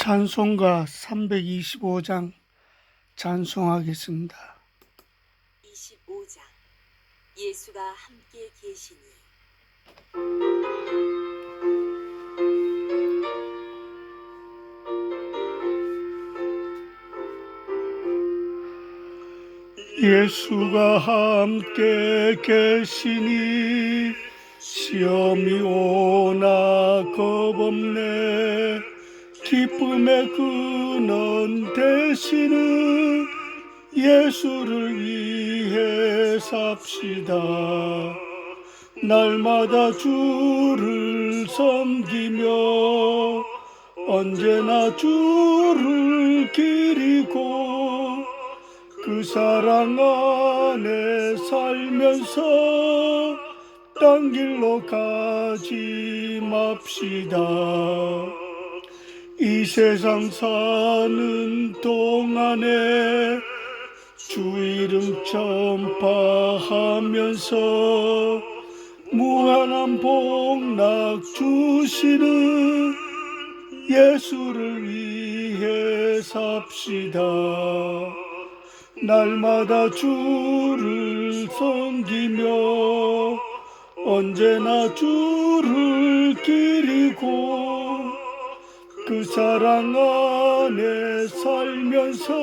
찬송가 325장 찬송하겠습니다. 25장 예수가 함께 계시니. 예수가 함께 계시니 시험이 오나 겁없네. 기쁨의 근원 되시는 예수를 위해 삽시다. 날마다 주를 섬기며 언제나 주를 기리고 그 사랑 안에 살면서 딴 길로 가지 맙시다. 이 세상 사는 동안에 주 이름 전파하면서 무한한 복락 주시는 예수를 위해 삽시다. 날마다 주를 섬기며 언제나 주를 기리고 그 사랑 안에 살면서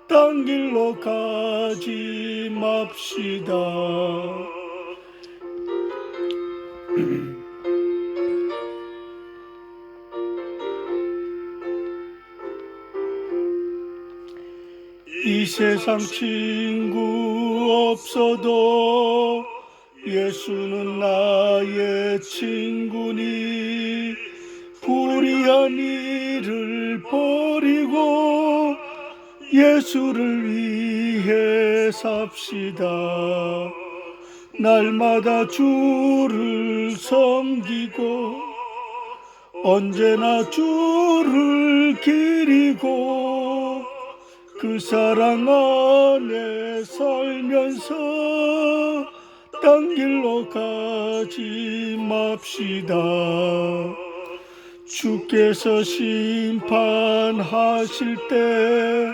딴 길로 가지 맙시다. 이 세상 친구 없어도 예수는 나의 친구니 불의한 일을 버리고 예수를 위해 삽시다. 날마다 주를 섬기고 언제나 주를 기리고 그 사랑 안에 살면서 딴 길로 가지 맙시다. 주께서 심판하실 때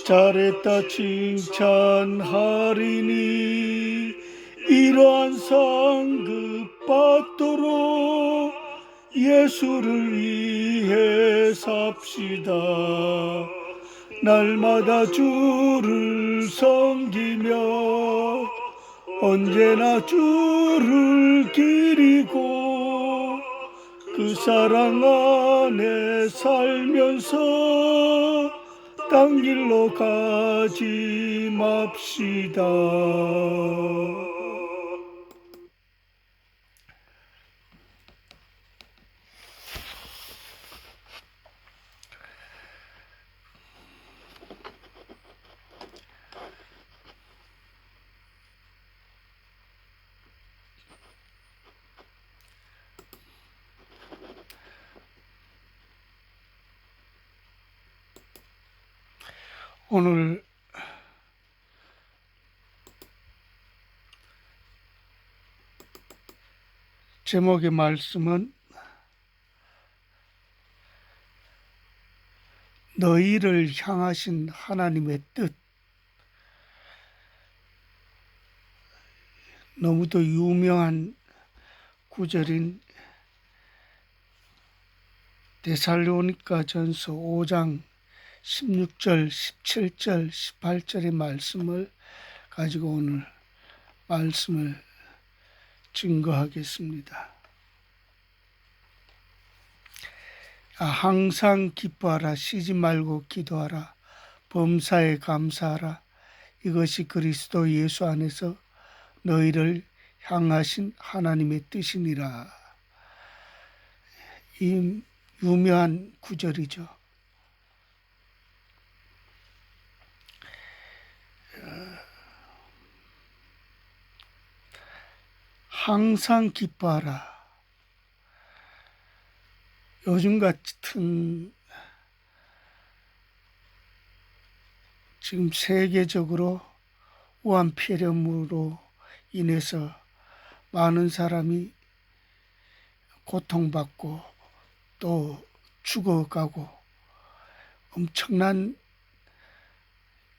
잘했다 칭찬하리니 이러한 상급 받도록 예수를 위해 삽시다. 날마다 주를 섬기며 언제나 주를 기리고 그 사랑 안에 살면서 딴 길로 가지 맙시다. 오늘 제목의 말씀은 너희를 향하신 하나님의 뜻. 너무도 유명한 구절인 데살로니가전서 5장 16절, 17절, 18절의 말씀을 가지고 오늘 말씀을 증거하겠습니다. 항상 기뻐하라, 쉬지 말고 기도하라, 범사에 감사하라. 이것이 그리스도 예수 안에서 너희를 향하신 하나님의 뜻이니라. 이 유명한 구절이죠. 항상 기뻐하라. 요즘 같은 지금 세계적으로 우한 폐렴으로 인해서 많은 사람이 고통받고 또 죽어가고 엄청난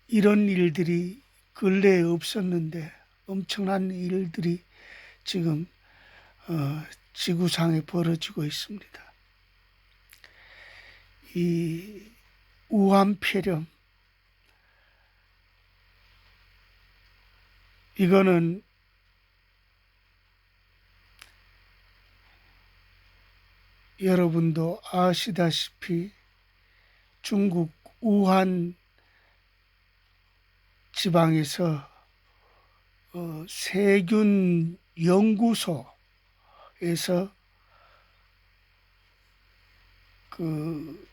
이런 일들이 근래에 없었는데 엄청난 일들이 지금 지구상에 벌어지고 있습니다. 이 우한폐렴, 이거는 여러분도 아시다시피 중국 우한 지방에서 세균 연구소에서 그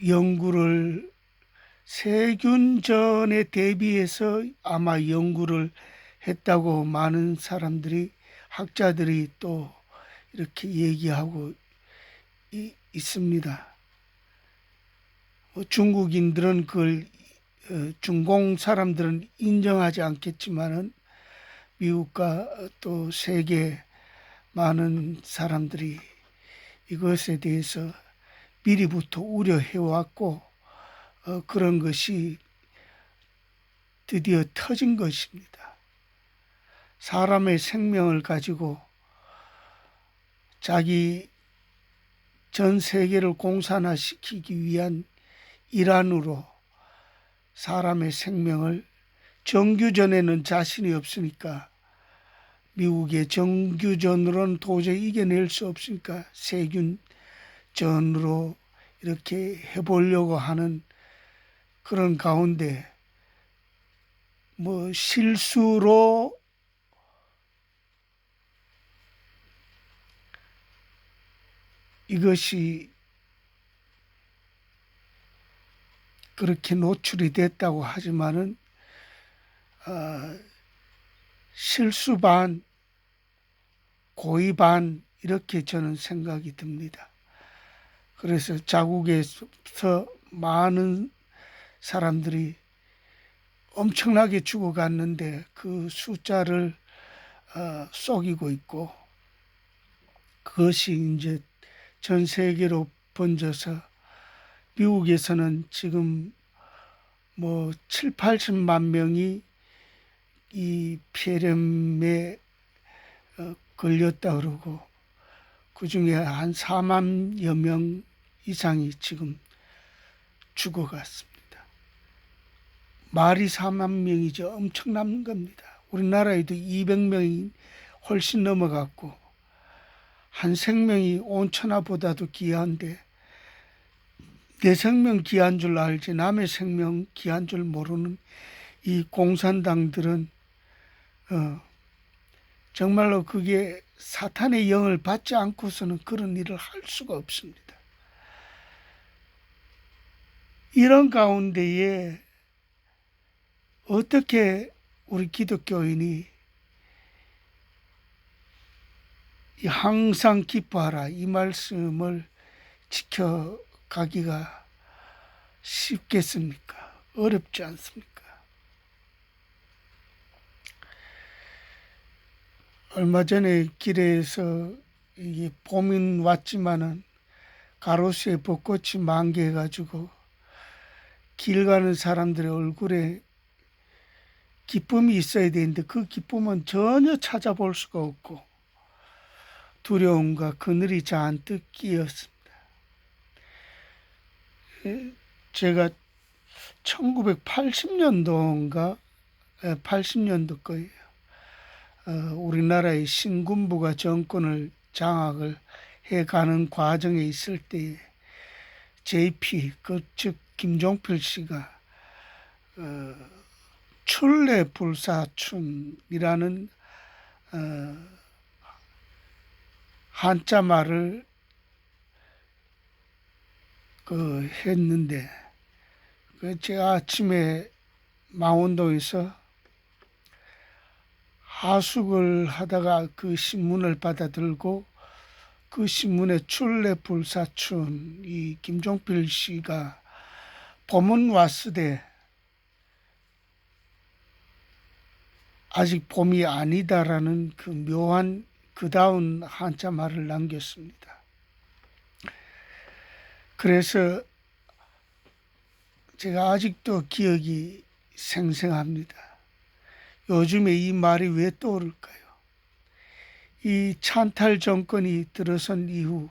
연구를 세균전에 대비해서 아마 연구를 했다고 많은 사람들이 학자들이 또 이렇게 얘기하고 있습니다. 중국인들은 그걸 중공 사람들은 인정하지 않겠지만은 미국과 또 세계 많은 사람들이 이것에 대해서 미리부터 우려해왔고 그런 것이 드디어 터진 것입니다. 사람의 생명을 가지고 자기 전 세계를 공산화시키기 위한 일환으로 사람의 생명을 정규전에는 자신이 없으니까 미국의 정규전으로는 도저히 이겨낼 수 없으니까 세균전으로 이렇게 해보려고 하는 그런 가운데 뭐 실수로 이것이 그렇게 노출이 됐다고 하지만은 실수 반, 고의 반 이렇게 저는 생각이 듭니다. 그래서 자국에서 많은 사람들이 엄청나게 죽어갔는데 그 숫자를 속이고 있고 그것이 이제 전 세계로 번져서 미국에서는 지금 뭐 7, 80만 명이 이 폐렴에 걸렸다 그러고 그 중에 한 4만여 명 이상이 지금 죽어갔습니다. 말이 4만 명이죠. 엄청난 겁니다. 우리나라에도 200명이 훨씬 넘어갔고 한 생명이 온 천하보다도 귀한데 내 생명 귀한 줄 알지 남의 생명 귀한 줄 모르는 이 공산당들은 정말로 그게 사탄의 영을 받지 않고서는 그런 일을 할 수가 없습니다. 이런 가운데에 어떻게 우리 기독교인이 항상 기뻐하라 이 말씀을 지켜가기가 쉽겠습니까? 어렵지 않습니까? 얼마 전에 길에서 이게 봄은 왔지만은 가로수에 벚꽃이 만개해가지고 길 가는 사람들의 얼굴에 기쁨이 있어야 되는데 그 기쁨은 전혀 찾아볼 수가 없고 두려움과 그늘이 잔뜩 끼었습니다. 제가 1980년도인가 80년도 거예요. 우리나라의 신군부가 정권을 장악을 해가는 과정에 있을 때 JP 즉 김종필 씨가 출래불사춘이라는 한자 말을 했는데 제가 아침에 망원동에서 하숙을 하다가 그 신문을 받아들고 그 신문에 출래불사춘 이 김종필 씨가 봄은 왔으되 아직 봄이 아니다라는 그 묘한 그다운 한자 말을 남겼습니다. 그래서 제가 아직도 기억이 생생합니다. 요즘에 이 말이 왜 떠오를까요? 이 찬탈 정권이 들어선 이후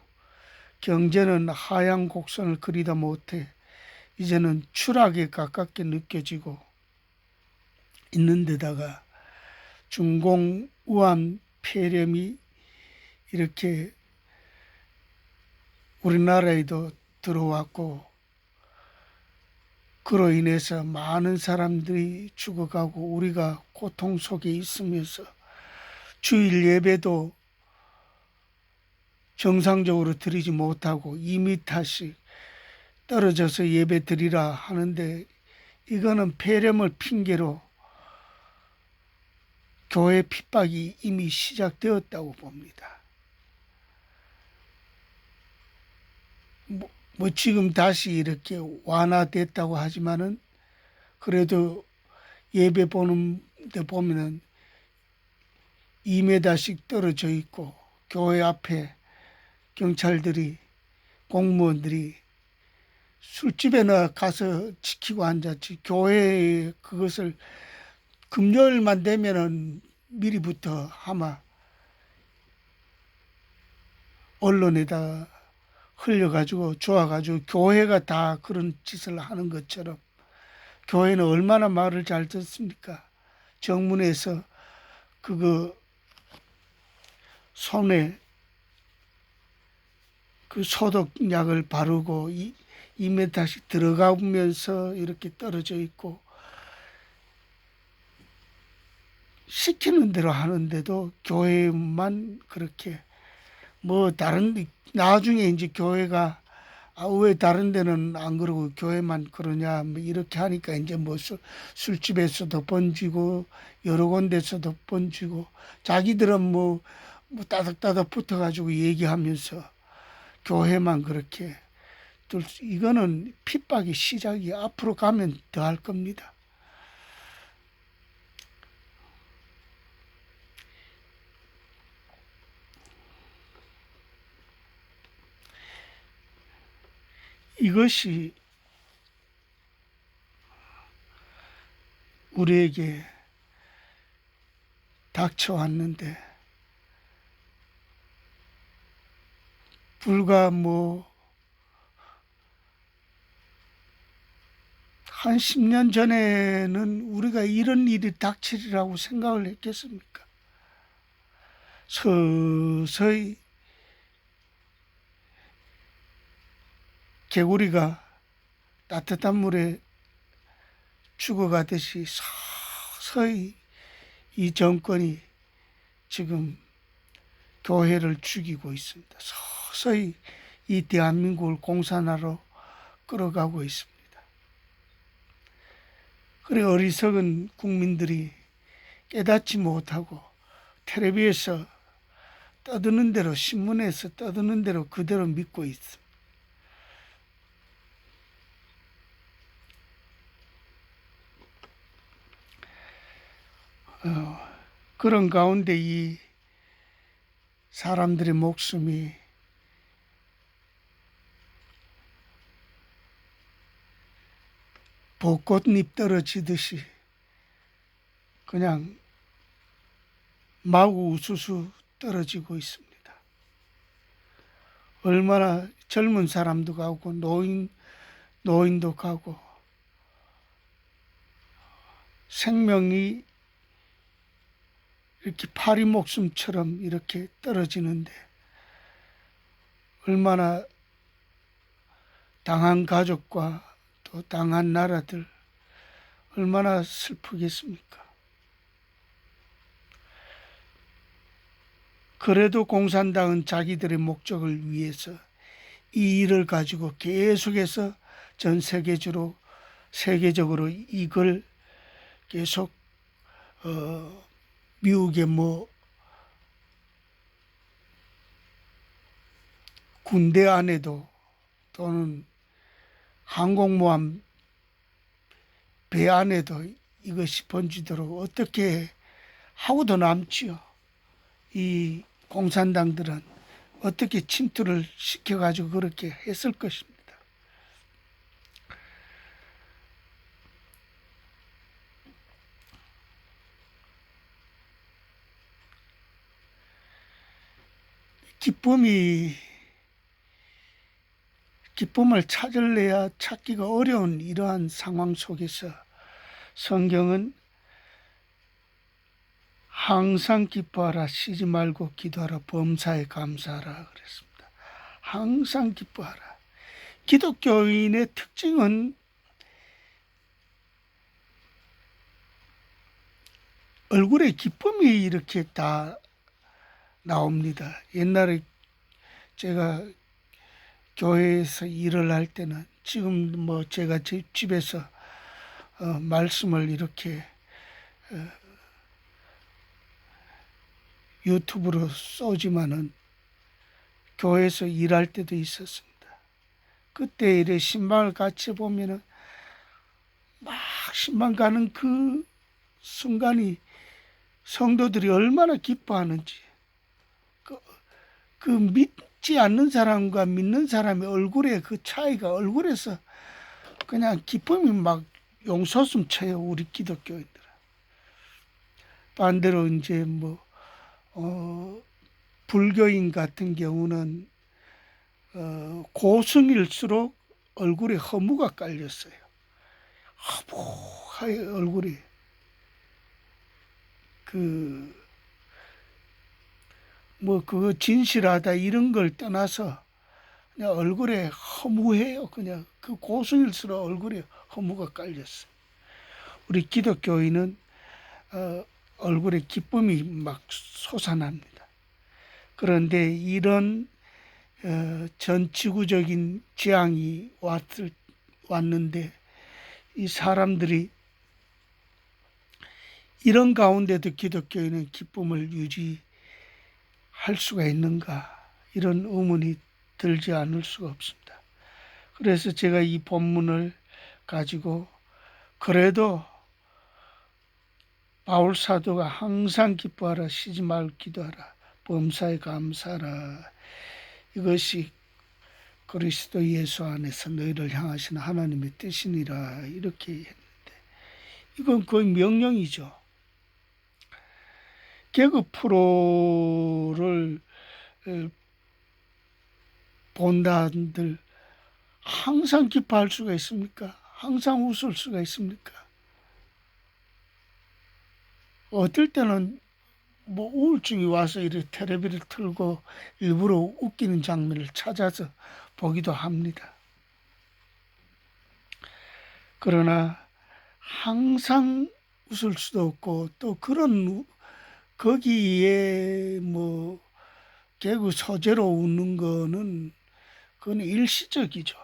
경제는 하향 곡선을 그리다 못해 이제는 추락에 가깝게 느껴지고 있는 데다가 중공 우한 폐렴이 이렇게 우리나라에도 들어왔고, 그로 인해서 많은 사람들이 죽어가고 우리가 고통 속에 있으면서 주일 예배도 정상적으로 드리지 못하고 2미터씩 떨어져서 예배 드리라 하는데, 이거는 폐렴을 핑계로 교회 핍박이 이미 시작되었다고 봅니다. 뭐 지금 다시 이렇게 완화됐다고 하지만은 그래도 예배 보는 데 보면은 2m씩 떨어져 있고, 교회 앞에 경찰들이, 공무원들이 술집에나 가서 지키고 앉았지, 교회에 그것을 금요일만 되면은 미리부터 아마 언론에다 흘려가지고 좋아가지고 교회가 다 그런 짓을 하는 것처럼, 교회는 얼마나 말을 잘 듣습니까? 정문에서 그거 손에 그 소독약을 바르고 2m씩 들어가면서 이렇게 떨어져 있고, 시키는 대로 하는데도 교회만 그렇게, 뭐 다른 나중에 이제 교회가 왜 다른 데는 안 그러고 교회만 그러냐 뭐 이렇게 하니까 이제 뭐 술집에서도 번지고 여러 군데서도 번지고, 자기들은 뭐 따닥따닥 붙어가지고 얘기하면서 교회만 그렇게. 이거는 핍박의 시작이 앞으로 가면 더 할 겁니다. 이것이 우리에게 닥쳐왔는데, 불과 한 10년 전에는 우리가 이런 일이 닥치리라고 생각을 했겠습니까? 서서히 개구리가 따뜻한 물에 죽어가듯이 서서히 이 정권이 지금 교회를 죽이고 있습니다. 서서히 이 대한민국을 공산화로 끌어가고 있습니다. 그래 어리석은 국민들이 깨닫지 못하고 텔레비에서 떠드는 대로, 신문에서 떠드는 대로 그대로 믿고 있습니다. 그런 가운데 이 사람들의 목숨이 벚꽃잎 떨어지듯이 그냥 마구 우수수 떨어지고 있습니다. 얼마나 젊은 사람도 가고 노인도 가고, 생명이 이렇게 파리 목숨처럼 이렇게 떨어지는데, 얼마나 당한 가족과 또 당한 나라들 얼마나 슬프겠습니까? 그래도 공산당은 자기들의 목적을 위해서 이 일을 가지고 계속해서 전 세계적으로 이걸 계속 미국의 군대 안에도 또는 항공모함 배 안에도 이것이 번지도록 어떻게 하고도 남지요. 이 공산당들은 어떻게 침투를 시켜가지고 그렇게 했을 것입니다. 기쁨을 찾을래야 찾기가 어려운 이러한 상황 속에서 성경은 항상 기뻐하라, 쉬지 말고 기도하라, 범사에 감사하라 그랬습니다. 항상 기뻐하라. 기독교인의 특징은 얼굴에 기쁨이 이렇게 다 나옵니다. 옛날에 제가 교회에서 일을 할 때는, 지금 뭐 제가 제 집에서 말씀을 이렇게 유튜브로 쏘지만은 교회에서 일할 때도 있었습니다. 그때 이래 신방을 같이 보면은 막 신방 가는 그 순간이 성도들이 얼마나 기뻐하는지, 그 믿지 않는 사람과 믿는 사람의 얼굴에 그 차이가, 얼굴에서 그냥 기쁨이 막 용솟음 쳐요, 우리 기독교인들은. 반대로 이제 불교인 같은 경우는 고승일수록 얼굴에 허무가 깔렸어요. 허무하게 얼굴이 그거 진실하다 이런 걸 떠나서 그냥 얼굴에 허무해요. 그냥 그 고승일수록 얼굴에 허무가 깔렸어요. 우리 기독교인은 얼굴에 기쁨이 막 솟아납니다. 그런데 이런 전 지구적인 재앙이 왔는데 이 사람들이 이런 가운데도 기독교인은 기쁨을 유지할 수가 있는가, 이런 의문이 들지 않을 수가 없습니다. 그래서 제가 이 본문을 가지고 그래도 바울 사도가 항상 기뻐하라, 쉬지 말고 기도하라, 범사에 감사하라, 이것이 그리스도 예수 안에서 너희를 향하신 하나님의 뜻이니라, 이렇게 했는데 이건 거의 명령이죠. 개그 프로를 본다 한들 항상 기뻐할 수가 있습니까? 항상 웃을 수가 있습니까? 어떨 때는 우울증이 와서 이렇게 텔레비를 틀고 일부러 웃기는 장면을 찾아서 보기도 합니다. 그러나 항상 웃을 수도 없고, 또 거기에 개그 소재로 웃는 거는 그건 일시적이죠.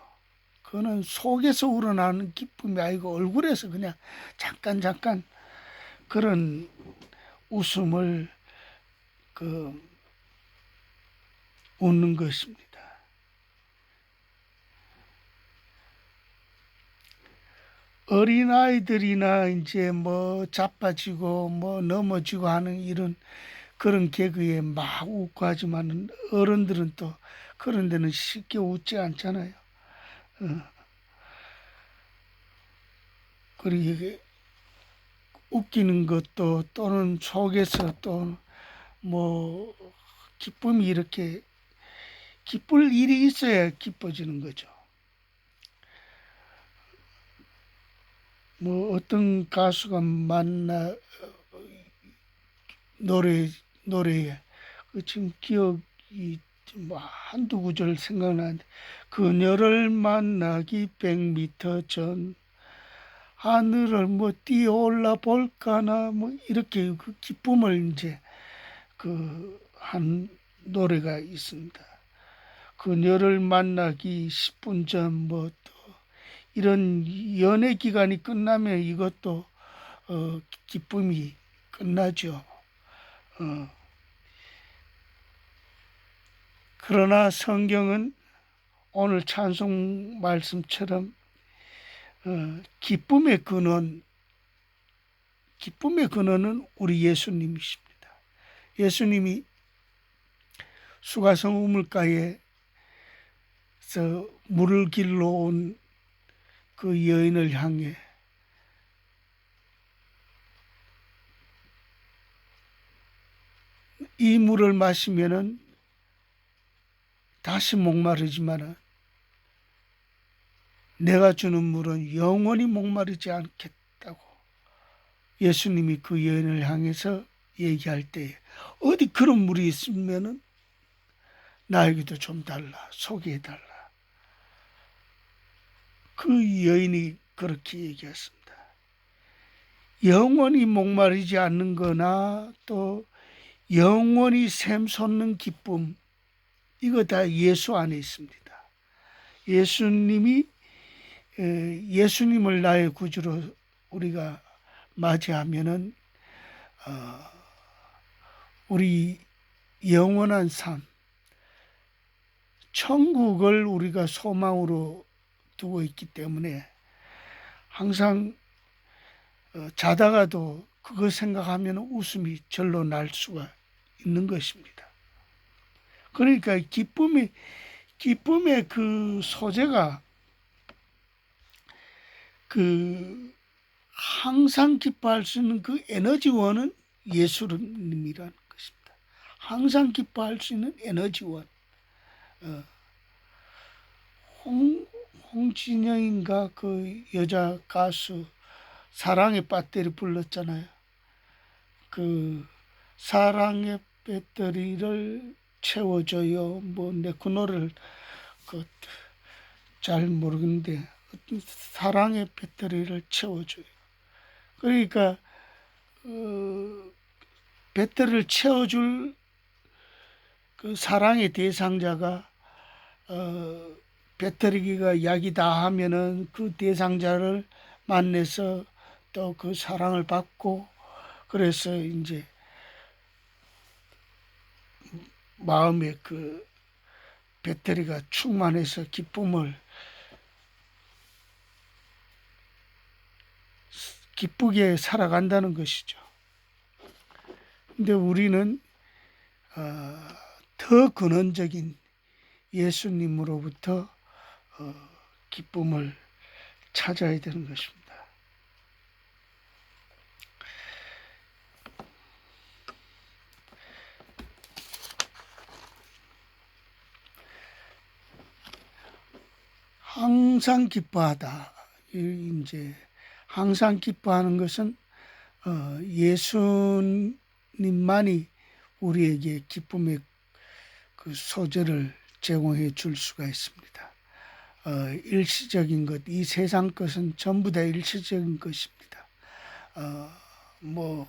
그거는 속에서 우러나는 기쁨이 아니고 얼굴에서 그냥 잠깐 그런 웃음을 웃는 것입니다. 어린아이들이나 이제 자빠지고 넘어지고 하는 이런 그런 개그에 막 웃고 하지만 어른들은 또 그런 데는 쉽게 웃지 않잖아요. 그리고 웃기는 것도, 또는 속에서 또 기쁨이 이렇게, 기쁠 일이 있어야 기뻐지는 거죠. 어떤 가수가 노래에 지금 기억이 한두 구절 생각나는데, 그녀를 만나기 100m 전 하늘을 뛰어올라 볼까나, 이렇게 그 기쁨을 이제 한 노래가 있습니다. 그녀를 만나기 10분 전 또 이런 연애 기간이 끝나면 이것도 기쁨이 끝나죠. 그러나 성경은 오늘 찬송 말씀처럼 기쁨의 근원은 우리 예수님이십니다. 예수님이 수가성 우물가에서 물을 길러 온 그 여인을 향해 이 물을 마시면은 다시 목마르지만은 내가 주는 물은 영원히 목마르지 않겠다고 예수님이 그 여인을 향해서 얘기할 때 어디 그런 물이 있으면은 나에게도 좀 달라, 소개해 달라. 그 여인이 그렇게 얘기했습니다. 영원히 목마르지 않는 거나 또 영원히 샘솟는 기쁨, 이거 다 예수 안에 있습니다. 예수님을 나의 구주로 우리가 맞이하면은 우리 영원한 삶, 천국을 우리가 소망으로 두고 있기 때문에 항상 자다가도 그거 생각하면 웃음이 절로 날 수가 있는 것입니다. 그러니까 기쁨의 그 소재가 그 항상 기뻐할 수 있는 그 에너지원은 예수님이라는 것입니다. 항상 기뻐할 수 있는 에너지원. 홍진영인가 그 여자 가수 사랑의 배터리 불렀잖아요. 그 사랑의 배터리를 채워줘요. 뭐 내 그 노래를 잘 모르겠는데 사랑의 배터리를 채워줘요. 그러니까 배터리를 채워줄 그 사랑의 대상자가 배터리가 약이다 하면은 그 대상자를 만나서 또 그 사랑을 받고 그래서 이제 마음에 그 배터리가 충만해서 기쁘게 살아간다는 것이죠. 근데 우리는 더 근원적인 예수님으로부터 기쁨을 찾아야 되는 것입니다. 항상 기뻐하다. 이제 항상 기뻐하는 것은 예수님만이 우리에게 기쁨의 그 소재를 제공해 줄 수가 있습니다. 일시적인 것, 이 세상 것은 전부 다 일시적인 것입니다. 뭐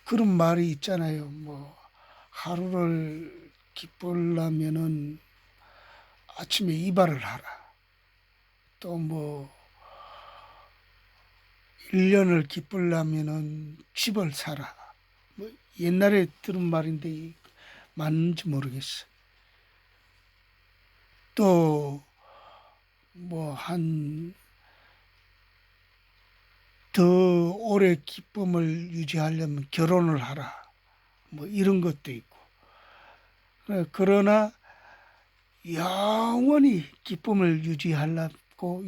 그런 말이 있잖아요. 뭐 하루를 기쁘려면은 아침에 이발을 하라. 또 뭐 1년을 기쁘려면은 집을 사라. 뭐 옛날에 들은 말인데 맞는지 모르겠어요. 또 뭐 더 오래 기쁨을 유지하려면 결혼을 하라. 뭐 이런 것도 있고. 그러나 영원히 기쁨을 유지하고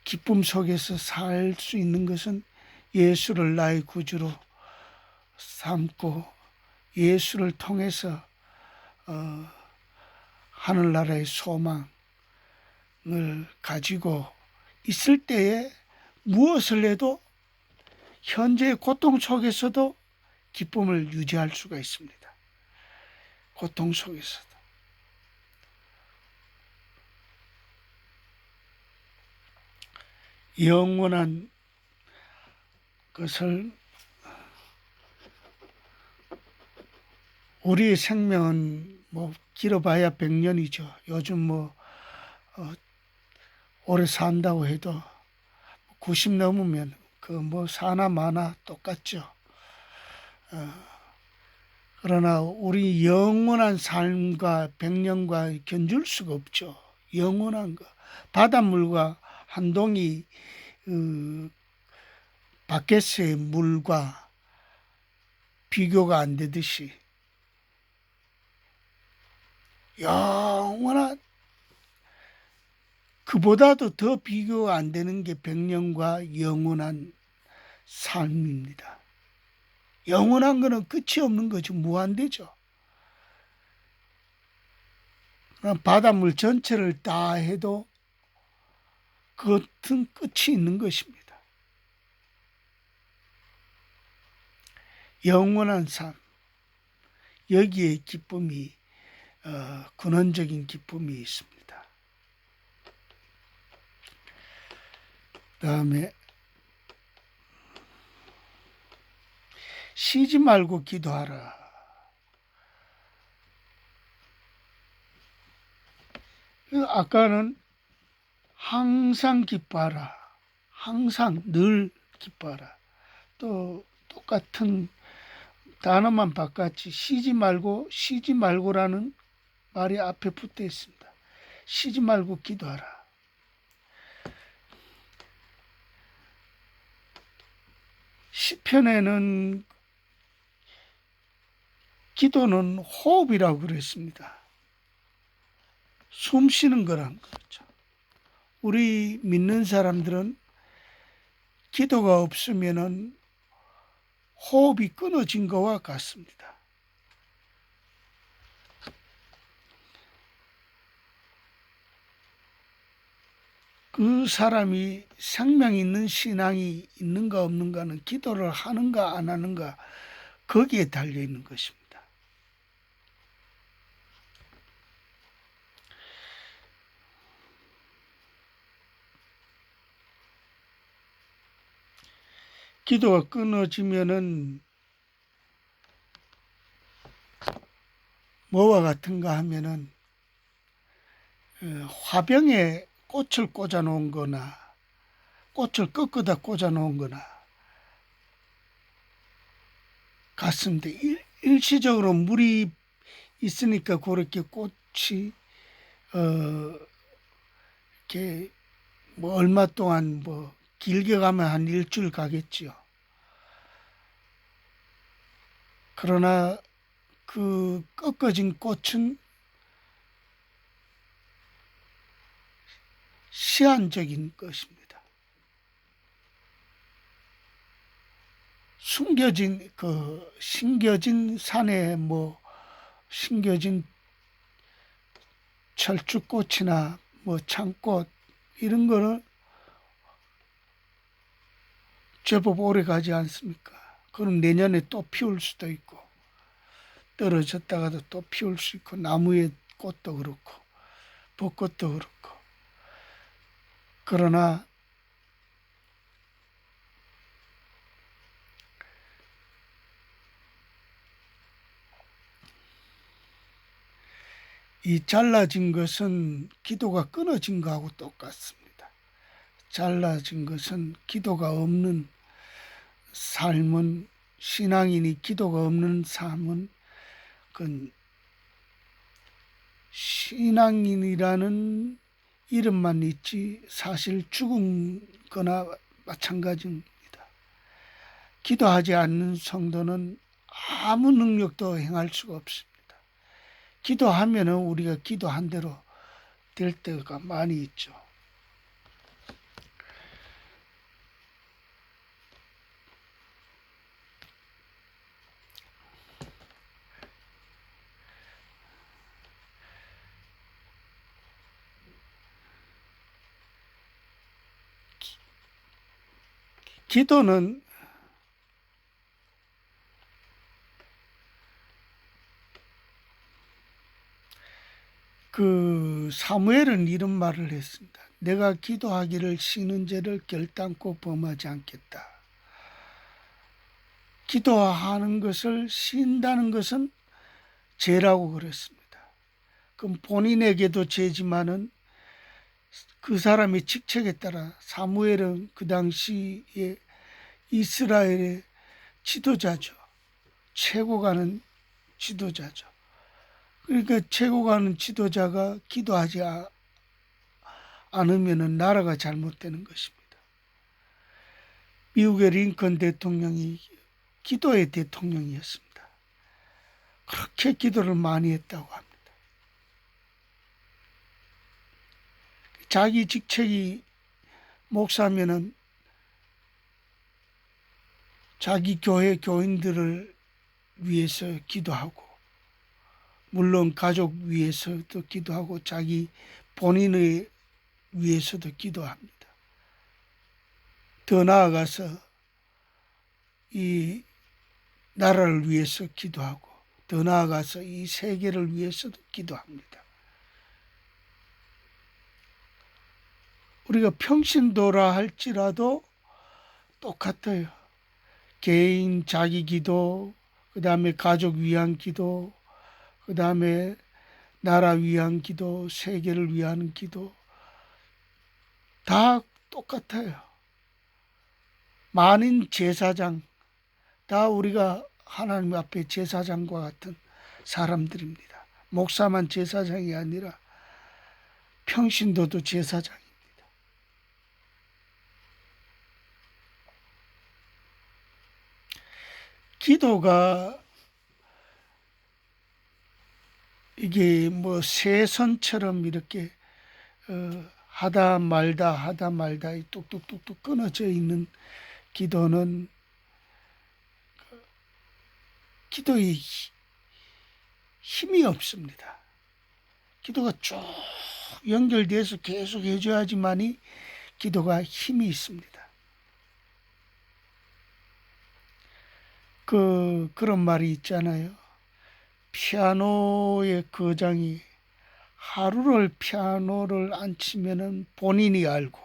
기쁨 속에서 살 수 있는 것은 예수를 나의 구주로 삼고 예수를 통해서 하늘나라의 소망을 가지고 있을 때에 무엇을 해도 현재의 고통 속에서도 기쁨을 유지할 수가 있습니다. 고통 속에서도. 영원한 것을 우리의 생명은 뭐 길어봐야 100년이죠. 요즘 뭐 오래 산다고 해도 90 넘으면 그 뭐 사나 마나 똑같죠. 그러나 우리 영원한 삶과 100년과 견줄 수가 없죠. 영원한 거. 바닷물과 한 동이 바켓의 물과 비교가 안 되듯이 영원한 그보다도 더 비교가 안 되는 게 100년과 영원한 삶입니다. 영원한 거는 끝이 없는 거죠. 무한대죠. 그럼 바닷물 전체를 다 해도 그것은 끝이 있는 것입니다. 영원한 삶, 여기에 기쁨이 근원적인 기쁨이 있습니다. 다음에 쉬지 말고 기도하라. 아까는 항상 기뻐하라. 항상 늘 기뻐하라. 또 똑같은 단어만 바꿨지 쉬지 말고라는 말이 앞에 붙어 있습니다. 쉬지 말고 기도하라. 시편에는 기도는 호흡이라고 그랬습니다. 숨 쉬는 거란 거죠. 우리 믿는 사람들은 기도가 없으면은 호흡이 끊어진 것과 같습니다. 그 사람이 생명 있는 신앙이 있는가 없는가는 기도를 하는가 안 하는가 거기에 달려 있는 것입니다. 기도가 끊어지면은 뭐와 같은가 하면은 화병에 꽃을 꽂아 놓은 거나 꽃을 꺾어다 꽂아 놓은 거나 같습니다. 일시적으로 물이 있으니까 그렇게 꽃이 이렇게 뭐 얼마 동안 뭐 길게 가면 한 일주일 가겠지요. 그러나 그 꺾어진 꽃은 시한적인 것입니다. 심겨진 산에 뭐 심겨진 철쭉꽃이나 뭐 창꽃 이런 거는 제법 오래 가지 않습니까? 그럼 내년에 또 피울 수도 있고 떨어졌다가도 또 피울 수 있고 나무의 꽃도 그렇고 벚꽃도 그렇고 그러나 이 잘라진 것은 기도가 끊어진 것하고 똑같습니다. 잘라진 것은 기도가 없는 삶은 신앙인이 기도가 없는 삶은 그 신앙인이라는 이름만 있지 사실 죽은 거나 마찬가지입니다. 기도하지 않는 성도는 아무 능력도 행할 수가 없습니다. 기도하면은 우리가 기도한 대로 될 때가 많이 있죠. 기도는 사무엘은 이런 말을 했습니다. 내가 기도하기를 쉬는 죄를 결단코 범하지 않겠다. 기도하는 것을 쉰다는 것은 죄라고 그랬습니다. 그럼 본인에게도 죄지만은 그 사람의 직책에 따라 사무엘은 그 당시에 이스라엘의 지도자죠. 최고 가는 지도자죠. 그러니까 최고 가는 지도자가 기도하지 않으면 나라가 잘못되는 것입니다. 미국의 링컨 대통령이 기도의 대통령이었습니다. 그렇게 기도를 많이 했다고 합니다. 자기 직책이 목사면은 자기 교회 교인들을 위해서 기도하고, 물론 가족 위해서도 기도하고 자기 본인을 위해서도 기도합니다. 더 나아가서 이 나라를 위해서 기도하고, 더 나아가서 이 세계를 위해서도 기도합니다. 우리가 평신도라 할지라도 똑같아요. 개인 자기 기도, 그 다음에 가족 위한 기도, 그 다음에 나라 위한 기도, 세계를 위한 기도, 다 똑같아요. 만인 제사장, 다 우리가 하나님 앞에 제사장과 같은 사람들입니다. 목사만 제사장이 아니라 평신도도 제사장입니다. 기도가 이게 뭐 새선처럼 이렇게 하다 말다 뚝뚝뚝뚝 끊어져 있는 기도는 기도에 힘이 없습니다. 기도가 쭉 연결돼서 계속 해줘야지만이 기도가 힘이 있습니다. 그런 말이 있잖아요. 피아노의 거장이 하루를 피아노를 안 치면은 본인이 알고,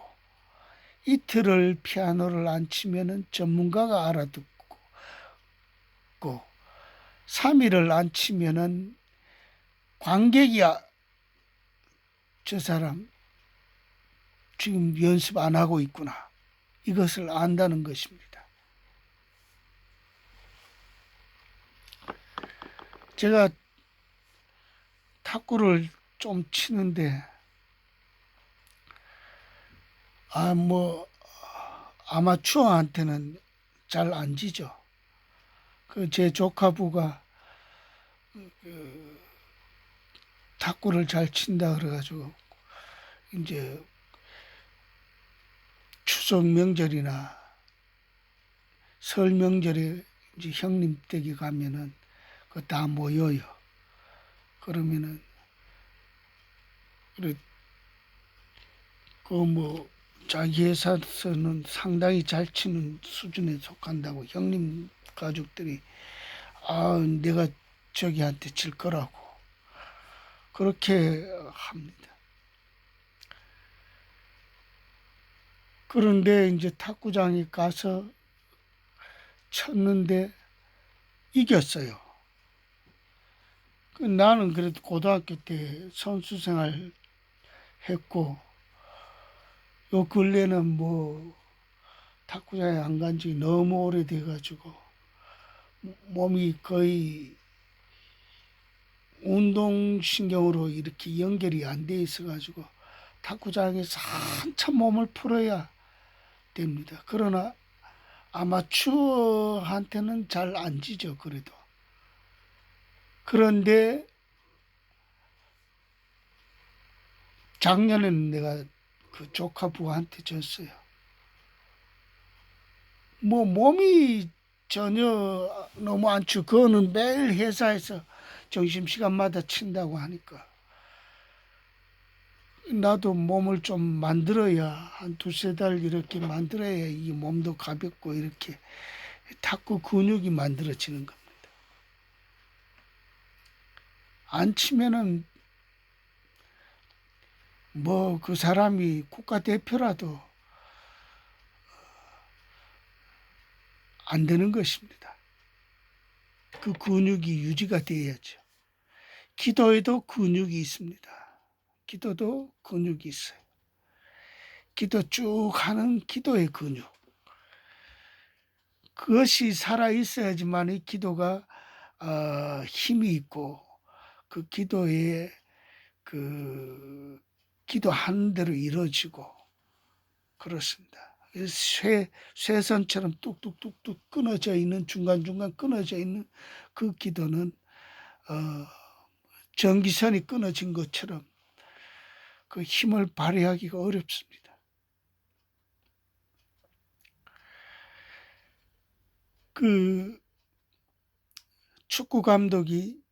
이틀을 피아노를 안 치면은 전문가가 알아듣고, 3일을 안 치면은 관객이 저 사람 지금 연습 안 하고 있구나, 이것을 안다는 것입니다. 제가 탁구를 좀 치는데 아마추어한테는 잘 안 지죠. 제 조카부가 탁구를 잘 친다 그래가지고 이제 추석 명절이나 설 명절에 이제 형님 댁에 가면은 다 모여요. 그러면은 그래 자기 회사에서는 상당히 잘 치는 수준에 속한다고 형님 가족들이 내가 저기한테 질 거라고 그렇게 합니다. 그런데 이제 탁구장에 가서 쳤는데 이겼어요. 나는 그래도 고등학교 때 선수 생활 했고, 요 근래는 탁구장에 안 간 지 너무 오래돼가지고 몸이 거의 운동신경으로 이렇게 연결이 안 돼 있어가지고 탁구장에서 한참 몸을 풀어야 됩니다. 그러나 아마추어한테는 잘 안 지죠, 그래도. 그런데 작년에는 내가 그 조카부한테 졌어요. 몸이 전혀 너무 안 추워. 그거는 매일 회사에서 점심시간마다 친다고 하니까. 나도 몸을 좀 만들어야, 한 두세 달 이렇게 만들어야 이 몸도 가볍고 이렇게 탁구 근육이 만들어지는 겁니다. 안 치면은 그 사람이 국가대표라도 안 되는 것입니다. 그 근육이 유지가 돼야죠. 기도에도 근육이 있습니다. 기도도 근육이 있어요. 기도 쭉 하는 기도의 근육. 그것이 살아 있어야지만 이 기도가 힘이 있고, 그 기도에 기도하는 대로 이루어지고 그렇습니다. 쇠선처럼 뚝뚝뚝뚝 끊어져 있는, 중간중간 끊어져 있는 그 기도는 전기선이 끊어진 것처럼 그 힘을 발휘하기가 어렵습니다. 그 축구 감독이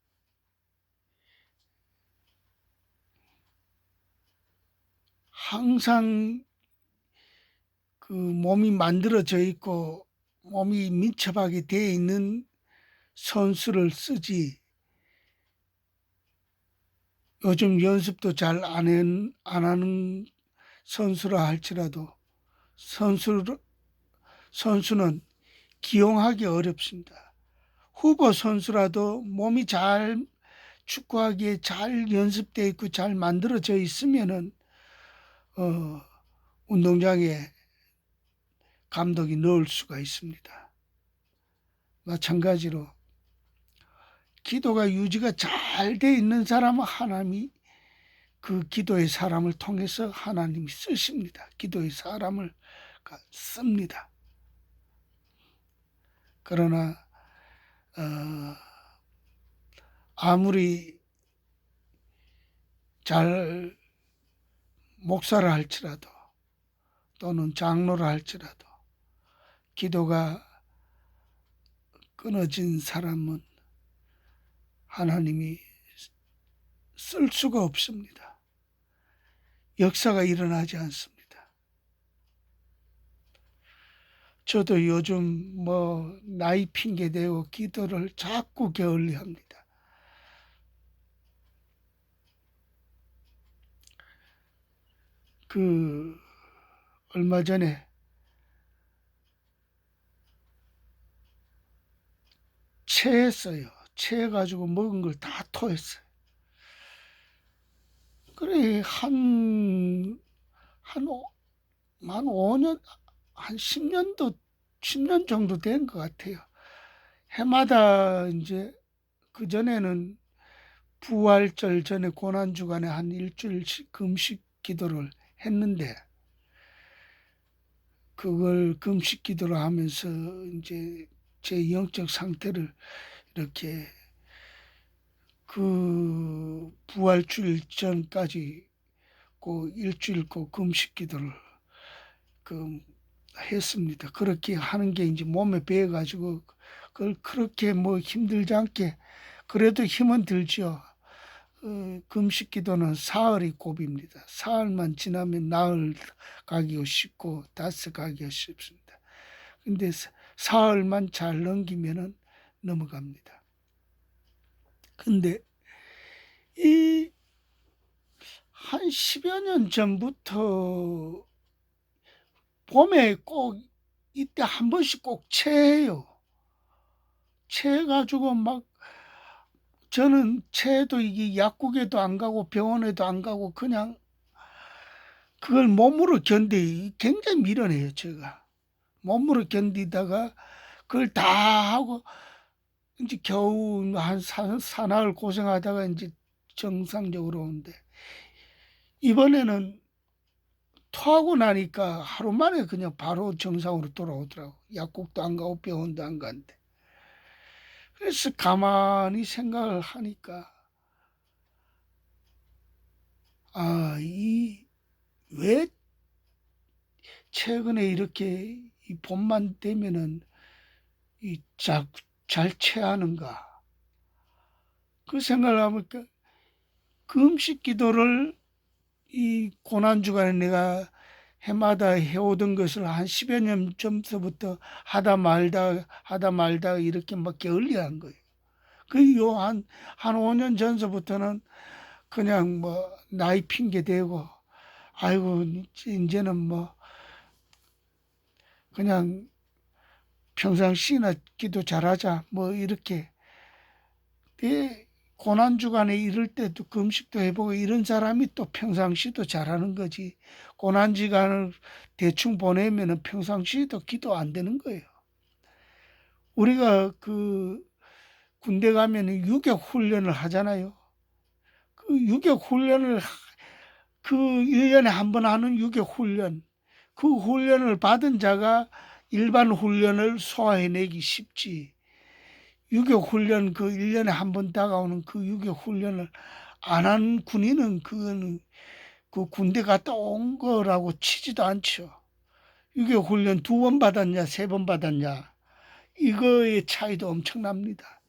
항상 그 몸이 만들어져 있고 몸이 민첩하게 되어 있는 선수를 쓰지, 요즘 연습도 잘 안 하는 선수라 할지라도 선수는 기용하기 어렵습니다. 후보 선수라도 몸이 잘 축구하기에 잘 연습되어 있고 잘 만들어져 있으면은 운동장에 감독이 넣을 수가 있습니다. 마찬가지로 기도가 유지가 잘 돼 있는 사람은 하나님이 그 기도의 사람을 통해서 하나님이 쓰십니다. 기도의 사람을 씁니다. 그러나 아무리 잘 목사라 할지라도 또는 장로라 할지라도 기도가 끊어진 사람은 하나님이 쓸 수가 없습니다. 역사가 일어나지 않습니다. 저도 요즘 나이 핑계대고 기도를 자꾸 게을리합니다. 얼마 전에 체했어요. 체해가지고 먹은 걸 다 토했어요. 그래, 한 5년, 한 10년 정도 된 것 같아요. 해마다 이제 그전에는 부활절 전에 고난주간에 한 일주일씩 금식 기도를 했는데, 그걸 금식 기도를 하면서 이제 제 영적 상태를 이렇게 그 부활주일 전까지 그 일주일 그 금식 기도를 했습니다. 그렇게 하는 게 이제 몸에 배어가지고 그걸 그렇게 힘들지 않게, 그래도 힘은 들죠. 금식 기도는 사흘이 고비입니다. 사흘만 지나면 나흘 가기가 쉽고 다섯 가기가 쉽습니다. 근데 사흘만 잘 넘기면은 넘어갑니다. 근데 한 10여 년 전부터 봄에 꼭 이때 한 번씩 꼭 체해요. 체해가지고 저는 체해도 이게 약국에도 안 가고 병원에도 안 가고 그냥 그걸 몸으로 굉장히 미련해요, 제가. 몸으로 견디다가 그걸 다 하고 이제 겨우 한 사나흘 고생하다가 이제 정상적으로 오는데, 이번에는 토하고 나니까 하루 만에 그냥 바로 정상으로 돌아오더라고. 약국도 안 가고 병원도 안 간대. 그래서 가만히 생각을 하니까, 왜 최근에 이렇게 이 봄만 되면은 잘 체하는가? 그 생각을 하니까 금식 기도를 이 고난주간에 내가 해마다 해오던 것을 한 10여 년 전부터 하다 말다 이렇게 게을리한 거예요. 한 5년 전서부터는 그냥 나이 핑계 대고, 아이고, 이제는 그냥 평상시나 기도 잘하자, 이렇게. 고난주간에 이럴 때도 금식도 해보고 이런 사람이 또 평상시도 잘하는 거지. 고난주간을 대충 보내면은 평상시도 기도 안 되는 거예요. 우리가 군대 가면 유격 훈련을 하잖아요. 그 유격 훈련을 1년에 한 번 하는 유격 훈련, 그 훈련을 받은 자가 일반 훈련을 소화해내기 쉽지. 유격 훈련 1년에 한 번 다가오는 그 유격 훈련을 안 한 군인은 그거는 그 군대 갔다 온 거라고 치지도 않죠. 유격 훈련 2번 받았냐, 3번 받았냐, 이거의 차이도 엄청납니다.